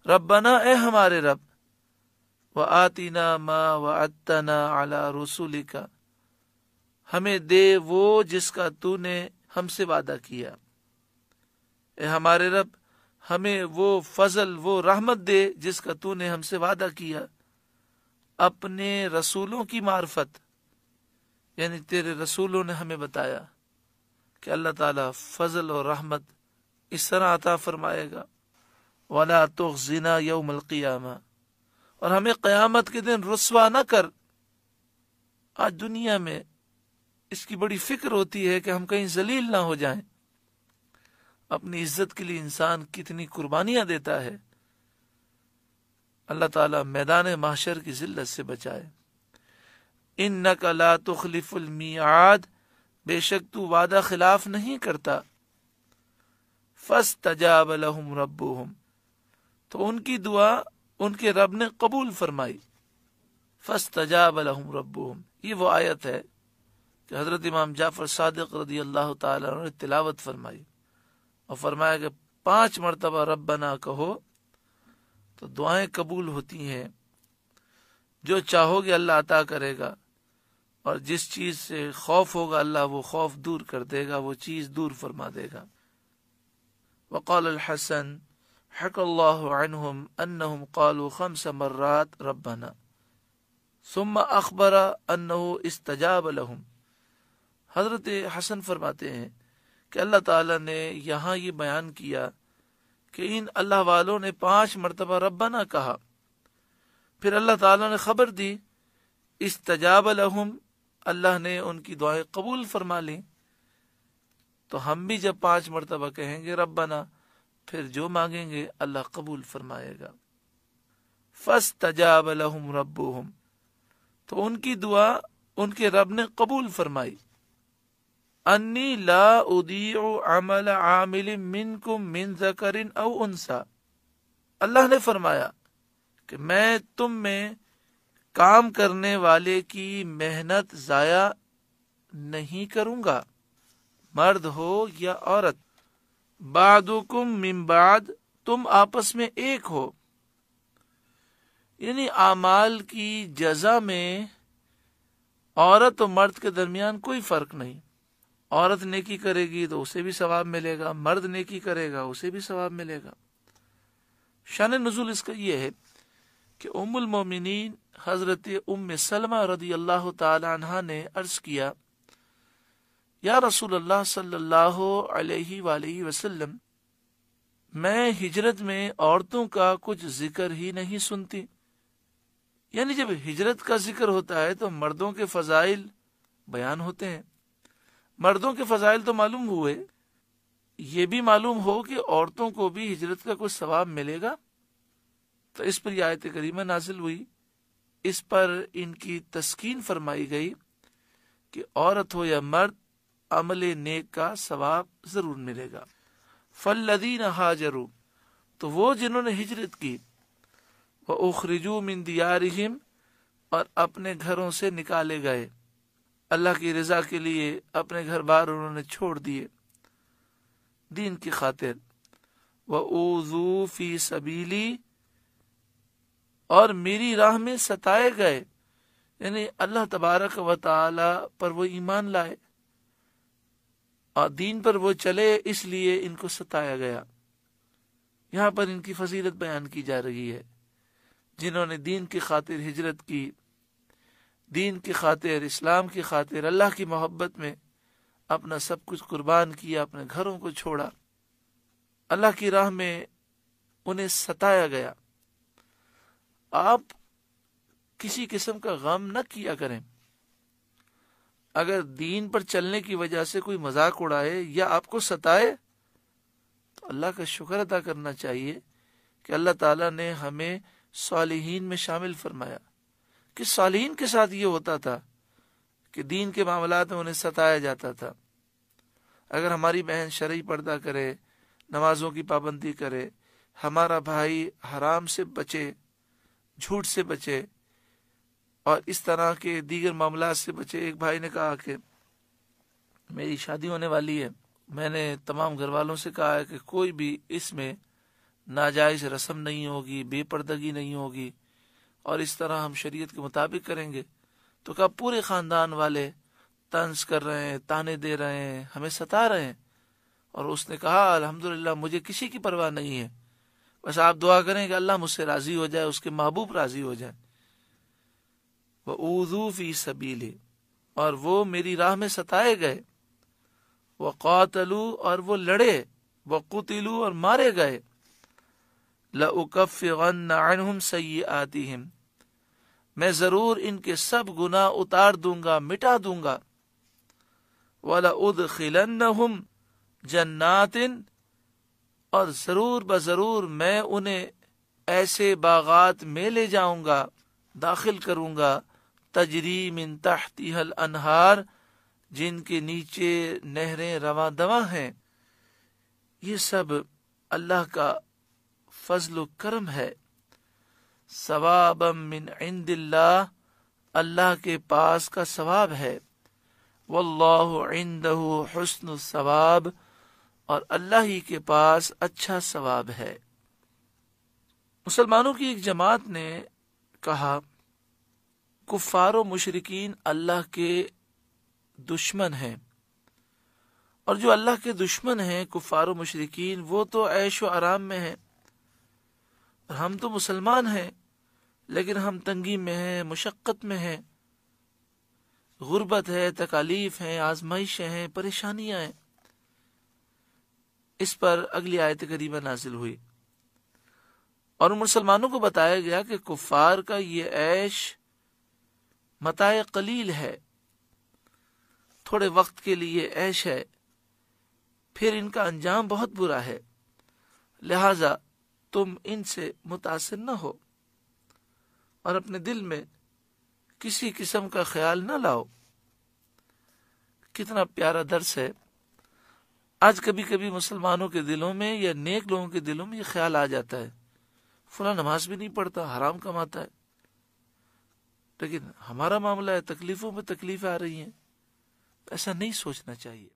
ربنا اے ہمارے رب، وآتنا ما وعدتنا علی رسولک، ہمیں دے وہ جس کا تو نے ہم سے وعدہ کیا۔ اے ہمارے رب، ہمیں وہ فضل، وہ رحمت دے جس کا تو نے ہم سے وعدہ کیا، اپنے رسولوں کی معرفت، یعنی تیرے رسولوں نے ہمیں بتایا کہ اللہ تعالیٰ فضل اور رحمت اس طرح عطا فرمائے گا۔ وَلَا تُخْزِنَا يَوْمَ الْقِيَامَةِ، اور ہمیں قیامت کے دن رسوا نہ کر۔ آج دنیا میں اس کی بڑی فکر ہوتی ہے کہ ہم کہیں ذلیل نہ ہو جائیں۔ اپنی عزت کے لیے انسان کتنی قربانیاں دیتا ہے، اللہ تعالیٰ میدان محشر کی ذلت سے بچائے۔ اِنَّكَ لَا تُخْلِفُ الْمِيعَادَ، بے شک تو وعدہ خلاف نہیں کرتا۔ فَاسْتَجَابَ لَهُمْ رَبُّهُمْ، تو ان کی دعا ان کے رب نے قبول فرمائی۔ فَاسْتَجَابَ لَهُمْ رَبُّهُمْ، یہ وہ آیت ہے کہ حضرت امام جعفر صادق رضی اللہ تعالیٰ عنہ نے تلاوت فرمائی اور فرمایا کہ 5 مرتبہ ربنا کہو تو دعائیں قبول ہوتی ہیں۔ جو چاہو گے اللہ عطا کرے گا، اور جس چیز سے خوف ہوگا اللہ وہ خوف دور کر دے گا، وہ چیز دور فرما دے گا۔ وقال الحسن حكى الله عنهم انهم قالوا 5 مرات ربنا ثم اخبر انه استجاب لهم۔ حضرت حسن فرماتے ہیں کہ اللہ تعالیٰ نے یہاں یہ بیان کیا کہ ان اللہ والوں نے 5 مرتبہ ربنا کہا، پھر اللہ تعالیٰ نے خبر دی استجاب لهم، اللہ نے ان کی دعائیں قبول فرما لیں۔ تو ہم بھی جب 5 مرتبہ کہیں گے ربنا، پھر جو مانگیں گے اللہ قبول فرمائے گا۔ فاستجاب لهم ربهم، تو ان کی دعا ان کے رب نے قبول فرمائی۔ انی لا اضیع عمل عامل منکم من ذکر او انثی، اللہ نے فرمایا کہ میں تم میں کام کرنے والے کی محنت ضائع نہیں کروں گا، مرد ہو یا عورت۔ بعدکم من بعد، تم آپس میں ایک ہو، یعنی اعمال کی جزا میں عورت و مرد کے درمیان کوئی فرق نہیں۔ عورت نیکی کرے گی تو اسے بھی ثواب ملے گا، مرد نیکی کرے گا اسے بھی ثواب ملے گا۔ شان نزول اس کا یہ ہے کہ ام المومنین حضرت ام سلمہ رضی اللہ تعالی عنہا نے عرض کیا، یا رسول اللہ صلی اللہ علیہ وآلہ وسلم، میں ہجرت میں عورتوں کا کچھ ذکر ہی نہیں سنتی۔ یعنی جب ہجرت کا ذکر ہوتا ہے تو مردوں کے فضائل بیان ہوتے ہیں، مردوں کے فضائل تو معلوم ہوئے، یہ بھی معلوم ہو کہ عورتوں کو بھی ہجرت کا کچھ ثواب ملے گا۔ تو اس پر یہ آیت کریمہ نازل ہوئی، اس پر ان کی تسکین فرمائی گئی کہ عورت ہو یا مرد، عمل نیک کا ثواب ضرور ملے گا۔ فالذین ہاجروا، تو وہ جنہوں نے ہجرت کی، وَأُخْرِجُوا مِن دِيَارِهِمْ، اور اپنے گھروں سے نکالے گئے، اللہ کی رضا کے لیے اپنے گھر بار انہوں نے چھوڑ دیے دین کی خاطر۔ وَأُوذُوا فِي سَبِيلِي، اور میری راہ میں ستائے گئے، یعنی اللہ تبارک و تعالی پر وہ ایمان لائے اور دین پر وہ چلے، اس لیے ان کو ستایا گیا۔ یہاں پر ان کی فضیلت بیان کی جا رہی ہے، جنہوں نے دین کی خاطر ہجرت کی، دین کی خاطر، اسلام کی خاطر، اللہ کی محبت میں اپنا سب کچھ قربان کیا، اپنے گھروں کو چھوڑا، اللہ کی راہ میں انہیں ستایا گیا۔ آپ کسی قسم کا غم نہ کیا کریں۔ اگر دین پر چلنے کی وجہ سے کوئی مذاق اڑائے یا آپ کو ستائے تو اللہ کا شکر ادا کرنا چاہیے کہ اللہ تعالیٰ نے ہمیں صالحین میں شامل فرمایا، کہ صالحین کے ساتھ یہ ہوتا تھا کہ دین کے معاملات میں انہیں ستایا جاتا تھا۔ اگر ہماری بہن شرعی پردہ کرے، نمازوں کی پابندی کرے، ہمارا بھائی حرام سے بچے، جھوٹ سے بچے اور اس طرح کے دیگر معاملات سے بچے۔ ایک بھائی نے کہا کہ میری شادی ہونے والی ہے، میں نے تمام گھر والوں سے کہا ہے کہ کوئی بھی اس میں ناجائز رسم نہیں ہوگی، بے پردگی نہیں ہوگی، اور اس طرح ہم شریعت کے مطابق کریں گے تو کیا پورے خاندان والے طنز کر رہے ہیں، تانے دے رہے ہیں، ہمیں ستا رہے ہیں، اور اس نے کہا الحمدللہ مجھے کسی کی پرواہ نہیں ہے، بس آپ دعا کریں کہ اللہ مجھ سے راضی ہو جائے، اس کے محبوب راضی ہو جائے۔ وَأُوذُوا فِي سَبِيلِهِ، اور وہ میری راہ میں ستائے گئے، وَقَاتَلُوا، اور وہ لڑے، وَقُتِلُوا، اور مارے گئے، لَأُكَفِّرَنَّ عَنْهُمْ سَيِّئَاتِهِمْ، میں ضرور ان کے سب گناہ اتار دوں گا، مٹا دوں گا، وَلَأُدْخِلَنَّهُمْ جَنَّاتٍ، اور ضرور بضرور میں انہیں ایسے باغات میں لے جاؤں گا، داخل کروں گا، تجری من تحتها الانہار، جن کے نیچے نہریں رواں دواں ہیں۔ یہ سب اللہ کا فضل و کرم ہے، ثوابا من عند اللہ، اللہ کے پاس کا ثواب ہے، واللہ عنده حسن الثواب، اور اللہ ہی کے پاس اچھا ثواب ہے۔ مسلمانوں کی ایک جماعت نے کہا کفار و مشرکین اللہ کے دشمن ہیں، اور جو اللہ کے دشمن ہیں کفار و مشرکین وہ تو عیش و آرام میں ہیں، اور ہم تو مسلمان ہیں لیکن ہم تنگی میں ہیں، مشقت میں ہیں، غربت ہے، تکالیف ہیں، آزمائشیں ہیں، پریشانیاں ہیں۔ اس پر اگلی آیت کریمہ نازل ہوئی اور مسلمانوں کو بتایا گیا کہ کفار کا یہ عیش متاع قلیل ہے، تھوڑے وقت کے لیے عیش ہے، پھر ان کا انجام بہت برا ہے، لہذا تم ان سے متاثر نہ ہو اور اپنے دل میں کسی قسم کا خیال نہ لاؤ۔ کتنا پیارا درس ہے۔ آج کبھی کبھی مسلمانوں کے دلوں میں یا نیک لوگوں کے دلوں میں یہ خیال آ جاتا ہے فلاں نماز بھی نہیں پڑھتا، حرام کماتا ہے، لیکن ہمارا معاملہ ہے، تکلیفوں میں تکلیفیں آ رہی ہیں۔ ایسا نہیں سوچنا چاہیے۔